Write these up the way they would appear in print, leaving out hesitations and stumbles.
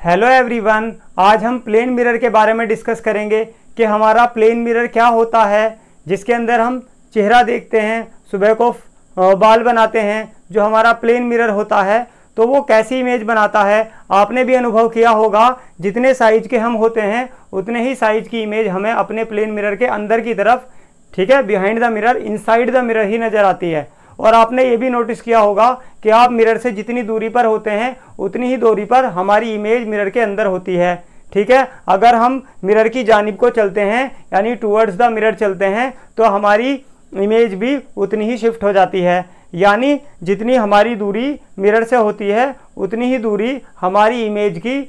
Hello everyone, आज हम plane mirror के बारे में डिस्कस करेंगे कि हमारा प्लेन मिरर क्या होता है, जिसके अंदर हम चेहरा देखते हैं, सुबह को बाल बनाते हैं। जो हमारा प्लेन मिरर होता है तो वो कैसी इमेज बनाता है, आपने भी अनुभव किया होगा। जितने साइज के हम होते हैं उतने ही साइज की इमेज हमें अपने प्लेन मिरर के अंदर की तरफ, ठीक है, behind the mirror, inside the mirror ही नजर आती है। और आपने ये भी नोटिस किया होगा कि आप मिरर से जितनी दूरी पर होते हैं उतनी ही दूरी पर हमारी इमेज मिरर के अंदर होती है, ठीक है। अगर हम मिरर की जानिब को चलते हैं यानी टुवर्ड्स द मिरर चलते हैं तो हमारी इमेज भी उतनी ही शिफ्ट हो जाती है। यानी जितनी हमारी दूरी मिरर से होती है उतनी ही दूरी हमारी इमेज की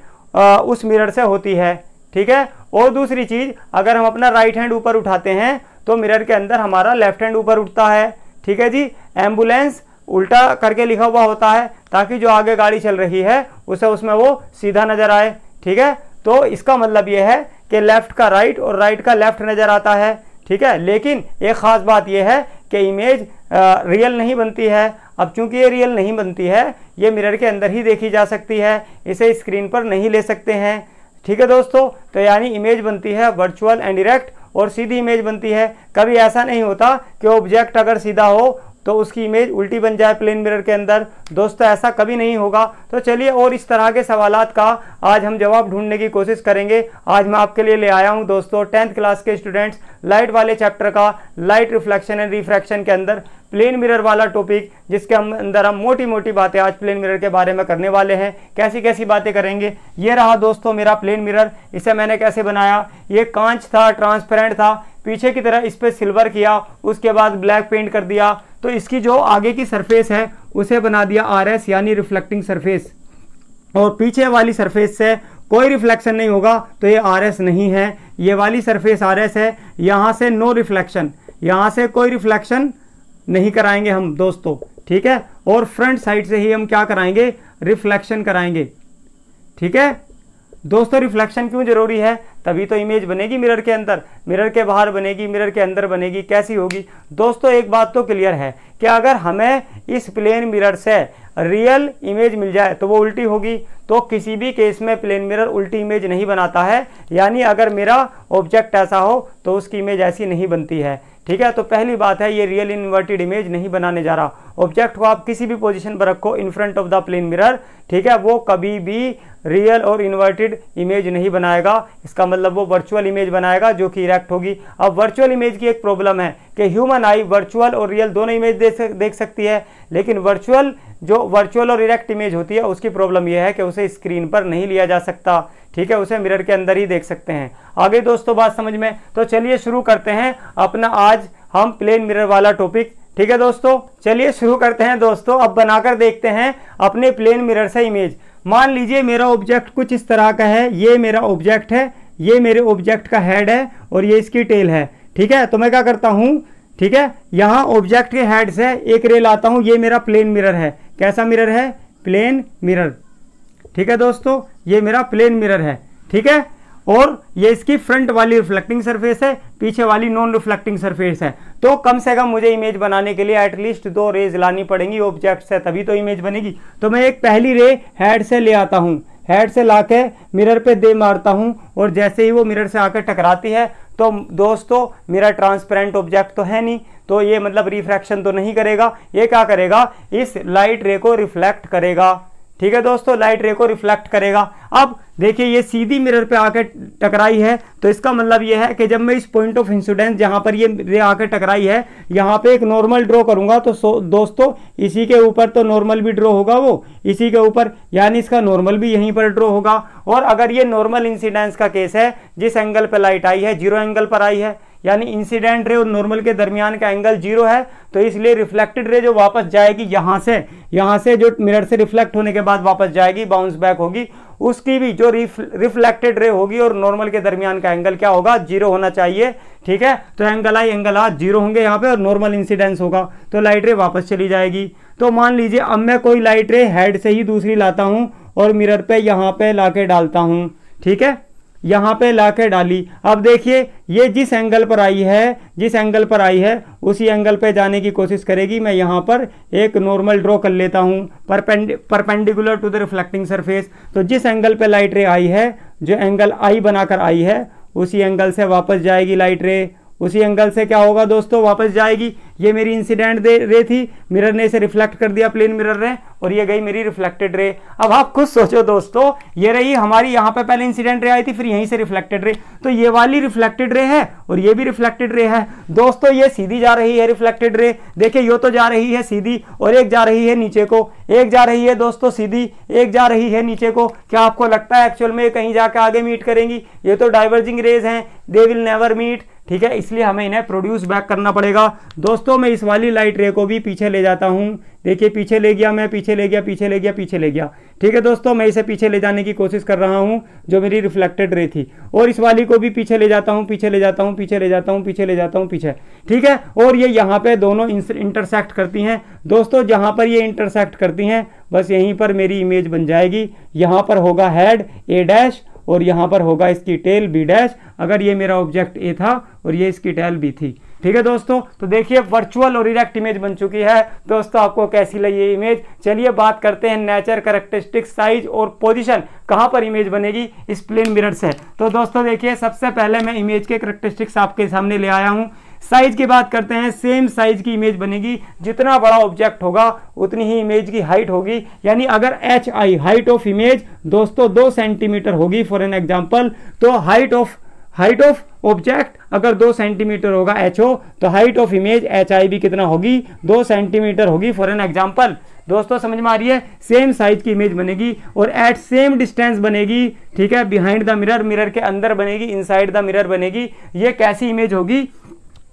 उस मिरर से होती है, ठीक है। और दूसरी चीज़, अगर हम अपना राइट हैंड ऊपर उठाते हैं तो मिरर के अंदर हमारा लेफ्ट हैंड ऊपर उठता है, ठीक है जी। एम्बुलेंस उल्टा करके लिखा हुआ होता है ताकि जो आगे गाड़ी चल रही है उसे उसमें वो सीधा नजर आए, ठीक है। तो इसका मतलब ये है कि लेफ्ट का राइट और राइट का लेफ्ट नजर आता है, ठीक है। लेकिन एक खास बात यह है कि इमेज रियल नहीं बनती है। अब चूंकि ये रियल नहीं बनती है, ये मिरर के अंदर ही देखी जा सकती है, इसे स्क्रीन पर नहीं ले सकते हैं, ठीक है दोस्तों। तो यानी इमेज बनती है वर्चुअल एंड डायरेक्ट, और सीधी इमेज बनती है। कभी ऐसा नहीं होता कि ऑब्जेक्ट अगर सीधा हो तो उसकी इमेज उल्टी बन जाए प्लेन मिरर के अंदर, दोस्तों ऐसा कभी नहीं होगा। तो चलिए और इस तरह के सवालात का आज हम जवाब ढूंढने की कोशिश करेंगे। आज मैं आपके लिए ले आया हूं दोस्तों 10th क्लास के स्टूडेंट्स लाइट वाले चैप्टर का लाइट रिफ्लेक्शन एंड रिफ्रैक्शन के अंदर प्लेन मिरर वाला टॉपिक, जिसके अंदर हम मोटी मोटी बातें आज प्लेन मिरर के बारे में करने वाले हैं। कैसी कैसी बातें करेंगे। ये रहा दोस्तों मेरा प्लेन मिरर। इसे मैंने कैसे बनाया, ये कांच था, ट्रांसपेरेंट था, पीछे की तरह इस पर सिल्वर किया, उसके बाद ब्लैक पेंट कर दिया। तो इसकी जो आगे की सरफेस है उसे बना दिया RS यानी रिफ्लेक्टिंग सरफेस, और पीछे वाली सरफेस से कोई रिफ्लेक्शन नहीं होगा तो ये RS नहीं है। ये वाली सरफेस RS है, यहाँ से नो रिफ्लेक्शन, यहाँ से कोई रिफ्लेक्शन नहीं कराएंगे हम दोस्तों, ठीक है। और फ्रंट साइड से ही हम क्या कराएंगे, रिफ्लेक्शन कराएंगे, ठीक है दोस्तों। रिफ्लेक्शन क्यों जरूरी है, तभी तो इमेज बनेगी मिरर के अंदर, मिरर के बाहर बनेगी, मिरर के अंदर बनेगी, कैसी होगी दोस्तों। एक बात तो क्लियर है कि अगर हमें इस प्लेन मिरर से रियल इमेज मिल जाए तो वो उल्टी होगी। तो किसी भी केस में प्लेन मिरर उल्टी इमेज नहीं बनाता है, यानी अगर मेरा ऑब्जेक्ट ऐसा हो तो उसकी इमेज ऐसी नहीं बनती है, ठीक है। तो पहली बात है, ये रियल इन्वर्टेड इमेज नहीं बनाने जा रहा। ऑब्जेक्ट को आप किसी भी पोजीशन पर रखो in front of the plane mirror, ठीक है, वो कभी भी रियल और इन्वर्टेड इमेज नहीं बनाएगा। इसका मतलब वो वर्चुअल इमेज बनाएगा जो कि इरेक्ट होगी। अब वर्चुअल इमेज की एक प्रॉब्लम है कि ह्यूमन आई वर्चुअल और रियल दोनों इमेज देख सकती है, लेकिन वर्चुअल और इरेक्ट इमेज होती है उसकी प्रॉब्लम यह है कि उसे स्क्रीन पर नहीं लिया जा सकता, ठीक है, उसे मिरर के अंदर ही देख सकते हैं। आगे दोस्तों बात समझ में। तो चलिए शुरू करते हैं अपना आज हम प्लेन मिरर वाला टॉपिक, ठीक है दोस्तों। चलिए शुरू करते हैं दोस्तों। अब बनाकर देखते हैं अपने प्लेन मिरर से इमेज। मान लीजिए मेरा ऑब्जेक्ट कुछ इस तरह का है, ये मेरा ऑब्जेक्ट है, ये मेरे ऑब्जेक्ट का हेड है और ये इसकी टेल है, ठीक है। तो मैं क्या करता हूं, ठीक है, यहाँ ऑब्जेक्ट के हेड से एक रे लाता हूं, ये मेरा प्लेन मिरर है। कैसा मिरर है, प्लेन मिरर, ठीक है दोस्तों, ये मेरा प्लेन मिरर है, ठीक है। और ये इसकी फ्रंट वाली रिफ्लेक्टिंग सरफेस है, पीछे वाली नॉन रिफ्लेक्टिंग सरफेस है। तो कम से कम मुझे इमेज बनाने के लिए एटलीस्ट 2 रेज लानी पड़ेंगी ऑब्जेक्ट से, तभी तो इमेज बनेगी। तो मैं एक पहली रे हेड से ले आता हूँ, हेड से लाके मिरर पे दे मारता हूँ, और जैसे ही वो मिरर से आकर टकराती है तो दोस्तों मिरर ट्रांसपेरेंट ऑब्जेक्ट तो है नहीं, तो ये मतलब रिफ्रैक्शन तो नहीं करेगा। ये क्या करेगा, इस लाइट रे को रिफ्लेक्ट करेगा, ठीक है दोस्तों, लाइट रे को रिफ्लेक्ट करेगा। अब देखिए ये सीधी मिरर पे आकर टकराई है, तो इसका मतलब ये है कि जब मैं इस पॉइंट ऑफ इंसिडेंस जहां पर ये रे आकर टकराई है यहाँ पे एक नॉर्मल ड्रॉ करूंगा, तो दोस्तों इसी के ऊपर तो नॉर्मल भी ड्रॉ होगा, वो इसी के ऊपर, यानी इसका नॉर्मल भी यहीं पर ड्रॉ होगा। और अगर ये नॉर्मल इंसिडेंस का केस है, जिस एंगल पर लाइट आई है 0 एंगल पर आई है, यानी इंसिडेंट रे और नॉर्मल के दरमियान का एंगल 0 है, तो इसलिए रिफ्लेक्टेड रे जो वापस जाएगी यहाँ से जो मिरर से रिफ्लेक्ट होने के बाद वापस जाएगी, बाउंस बैक होगी, उसकी भी जो रिफ्लेक्टेड रे होगी और नॉर्मल के दरमियान का एंगल क्या होगा, 0 होना चाहिए, ठीक है। तो एंगल आई एंगल आर 0 होंगे यहाँ पे और नॉर्मल इंसिडेंस होगा, तो लाइट रे वापस चली जाएगी। तो मान लीजिए अब मैं कोई लाइट रे हेड से ही दूसरी लाता हूँ और मिरर पे यहाँ पे लाके डालता हूँ, ठीक है। यहाँ पे लाके डाली। अब देखिए ये जिस एंगल पर आई है उसी एंगल पे जाने की कोशिश करेगी। मैं यहाँ पर एक नॉर्मल ड्रॉ कर लेता हूँ perpendicular to the reflecting surface. तो जिस एंगल पे लाइट रे आई है, जो एंगल आई बनाकर आई है, उसी एंगल से वापस जाएगी लाइट रे। उसी एंगल से क्या होगा दोस्तों, वापस जाएगी। ये मेरी इंसिडेंट रे थी, मिरर ने इसे रिफ्लेक्ट कर दिया, प्लेन मिरर ने, और ये गई मेरी रिफ्लेक्टेड रे। अब आप खुद सोचो दोस्तों, ये रही हमारी यहाँ पे पहले इंसिडेंट रे आई थी, फिर यहीं से रिफ्लेक्टेड रे। तो ये वाली रिफ्लेक्टेड रे है और ये भी रिफ्लेक्टेड रे है दोस्तों। ये सीधी जा रही है रिफ्लेक्टेड रे, देखिए ये तो जा रही है सीधी, और एक जा रही है नीचे को, एक जा रही है दोस्तों सीधी, एक जा रही है नीचे को। क्या आपको लगता है एक्चुअल में कहीं जाकर आगे मीट करेंगी? ये तो डाइवर्जिंग रेज हैं, दे विल नेवर मीट, ठीक है, इसलिए हमें इन्हें प्रोड्यूस बैक करना पड़ेगा। दोस्तों मैं इस वाली लाइट रे को भी पीछे ले जाता हूं, देखिए पीछे ले गया मैं, पीछे ले गया, पीछे ले गया, पीछे ले गया, ठीक है दोस्तों। मैं इसे पीछे ले जाने की कोशिश कर रहा हूं, जो मेरी रिफ्लेक्टेड रे थी, और इस वाली को भी पीछे ले जाता हूं, पीछे ले जाता हूं, पीछे ले जाता हूं, पीछे ले जाता हूं, पीछे, ठीक है। और ये यहाँ पे दोनों इंटरसेक्ट करती हैं दोस्तों। जहां पर ये इंटरसेक्ट करती हैं बस यहीं पर मेरी इमेज बन जाएगी। यहां पर होगा हेड ए डैश और यहां पर होगा इसकी टेल बी डैश, अगर ये मेरा ऑब्जेक्ट ए था और ये इसकी टेल बी थी, ठीक है दोस्तों। तो देखिए वर्चुअल और इरेक्ट इमेज बन चुकी है दोस्तों। आपको कैसी लगी ये इमेज? चलिए बात करते हैं नेचर, कैरेक्टरिस्टिक, साइज और पोजीशन, कहां पर इमेज बनेगी इस प्लेन मिरर से। तो दोस्तों देखिए सबसे पहले मैं इमेज के कैरेक्टरिस्टिक्स आपके सामने ले आया हूं। साइज की बात करते हैं, सेम साइज की इमेज बनेगी। जितना बड़ा ऑब्जेक्ट होगा उतनी ही इमेज की हाइट होगी। यानी अगर H I height of image दोस्तों 2 सेंटीमीटर होगी फॉर एन एग्जांपल, तो हाइट ऑफ ऑब्जेक्ट अगर 2 सेंटीमीटर होगा एच ओ, तो height of image H I भी कितना होगी, 2 सेंटीमीटर होगी फॉर एन एग्जांपल। दोस्तों समझ में आ रही है? सेम साइज की इमेज बनेगी और एट सेम डिस्टेंस बनेगी, ठीक है। बिहाइंड द मिरर, मिरर के अंदर बनेगी, इनसाइड द मिरर बनेगी। ये कैसी इमेज होगी?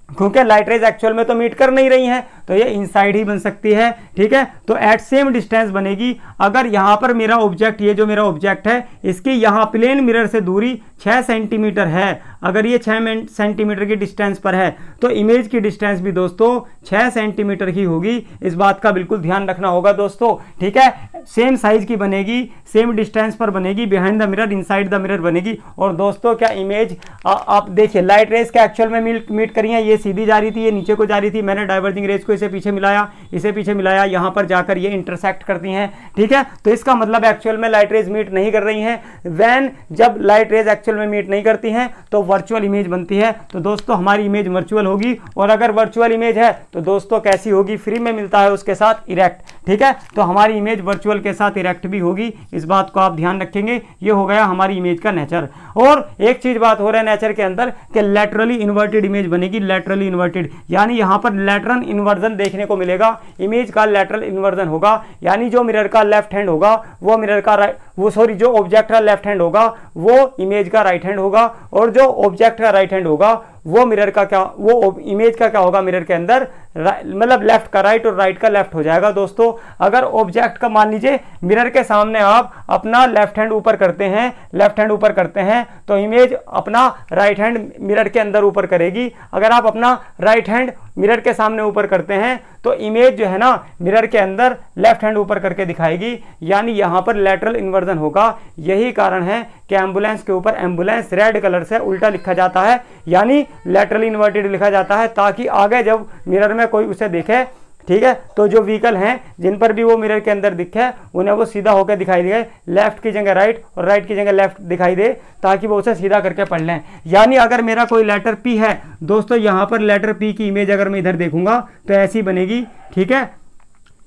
क्योंकि लाइट रेज एक्चुअल में तो मीट कर नहीं रही हैं, तो ये इनसाइड ही बन सकती है, ठीक है। तो एट सेम डिस्टेंस बनेगी। अगर यहाँ पर मेरा ऑब्जेक्ट, ये जो मेरा ऑब्जेक्ट है, इसकी यहाँ प्लेन मिरर से दूरी 6 सेंटीमीटर है, अगर ये 6 सेंटीमीटर की डिस्टेंस पर है, तो इमेज की डिस्टेंस भी दोस्तों 6 सेंटीमीटर ही होगी। इस बात का बिल्कुल ध्यान रखना होगा दोस्तों, ठीक है। सेम साइज की बनेगी, सेम डिस्टेंस पर बनेगी, behind the mirror, inside the mirror बनेगी। और दोस्तों क्या इमेज आप देखिए, लाइट रेज का एक्चुअल में मीट करी है। ये सीधी जा रही थी, ये नीचे को जा रही थी, मैंने डाइवर्जिंग रेज को इसे पीछे मिलाया, इसे पीछे मिलाया, यहां पर जाकर ये इंटरसेक्ट करती हैं, ठीक है। तो इसका मतलब एक्चुअल में लाइट रेज मीट नहीं कर रही हैं। व्हेन जब लाइट रेज एक्चुअल में मीट नहीं करती हैं तो वर्चुअल इमेज बनती है। तो दोस्तों हमारी इमेज वर्चुअल होगी, और अगर वर्चुअल इमेज है तो दोस्तों कैसी होगी? फ्री में मिलता है उसके साथ इरेक्ट, ठीक है। तो हमारी इमेज वर्चुअल के साथ इरेक्ट भी होगी, इस बात को आप ध्यान रखेंगे। ये हो गया हमारी इमेज का नेचर। और एक चीज बात हो रहा है नेचर के अंदर कि लैटरली इन्वर्टेड इमेज बनेगी, लैटरली इन्वर्टेड, यानी यहां पर लैटरल इन्वर्जन देखने को मिलेगा। इमेज का लैटरल इन्वर्जन होगा, यानी जो मिरर का लेफ्ट हैंड होगा वो मिरर का जो ऑब्जेक्ट का लेफ्ट हैंड होगा वो इमेज का राइट हैंड होगा, और जो ऑब्जेक्ट का राइट हैंड होगा वो मिरर का क्या, वो इमेज का क्या होगा मिरर के अंदर, मतलब लेफ्ट का राइट और राइट का लेफ्ट हो जाएगा दोस्तों। अगर ऑब्जेक्ट का मान लीजिए मिरर के सामने आप अपना लेफ्ट हैंड ऊपर करते हैं, लेफ्ट हैंड ऊपर करते हैं, तो इमेज अपना राइट हैंड मिरर के अंदर ऊपर करेगी। अगर आप अपना राइट हैंड मिरर के सामने ऊपर करते हैं तो इमेज जो है ना मिरर के अंदर लेफ्ट हैंड ऊपर करके दिखाएगी, यानी यहां पर लैटरल इन्वर्जन होगा। यही कारण है कि एम्बुलेंस के ऊपर एम्बुलेंस रेड कलर से उल्टा लिखा जाता है, यानी लैटरली इन्वर्टेड लिखा जाता है, ताकि आगे जब मिरर में कोई उसे दिखे, ठीक है, तो जो व्हीकल हैं जिन पर भी वो मिरर के अंदर दिखे उन्हें वो सीधा होकर दिखाई दे, लेफ्ट की जगह राइट और राइट की जगह लेफ्ट दिखाई दे, ताकि वो उसे सीधा करके पढ़ लें। यानी अगर मेरा कोई लेटर पी है दोस्तों, यहाँ पर लेटर पी की इमेज अगर मैं इधर देखूंगा तो ऐसी बनेगी, ठीक है।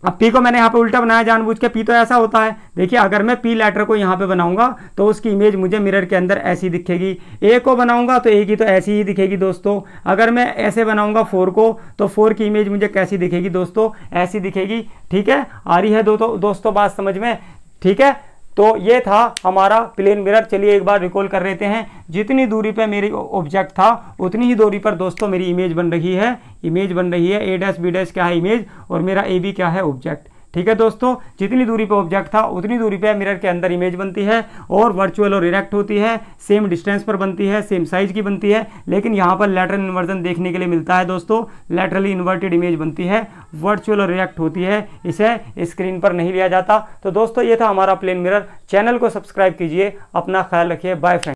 अब पी को मैंने यहाँ पे उल्टा बनाया जानबूझ के, पी तो ऐसा होता है। देखिए अगर मैं पी लेटर को यहाँ पे बनाऊंगा तो उसकी इमेज मुझे मिरर के अंदर ऐसी दिखेगी। ए को बनाऊंगा तो ए की तो ऐसी ही दिखेगी दोस्तों। अगर मैं ऐसे बनाऊंगा 4 को, तो 4 की इमेज मुझे कैसी दिखेगी दोस्तों? ऐसी दिखेगी, ठीक है। आ रही है दोस्तों बात समझ में, ठीक है। तो ये था हमारा प्लेन मिरर। चलिए एक बार रिकॉल कर लेते हैं। जितनी दूरी पे मेरी ऑब्जेक्ट था उतनी ही दूरी पर दोस्तों मेरी इमेज बन रही है। इमेज बन रही है ए डैश बी डैश क्या है इमेज, और मेरा ए बी क्या है ऑब्जेक्ट, ठीक है दोस्तों। जितनी दूरी पे ऑब्जेक्ट था उतनी दूरी पे मिरर के अंदर इमेज बनती है, और वर्चुअल और इरेक्ट होती है, सेम डिस्टेंस पर बनती है, सेम साइज की बनती है। लेकिन यहाँ पर लैटरल इन्वर्जन देखने के लिए मिलता है दोस्तों, लैटरली इन्वर्टेड इमेज बनती है, वर्चुअल और इरेक्ट होती है, इसे स्क्रीन पर नहीं लिया जाता। तो दोस्तों ये था हमारा प्लेन मिरर। चैनल को सब्सक्राइब कीजिए, अपना ख्याल रखिए, बाय फ्रेंड।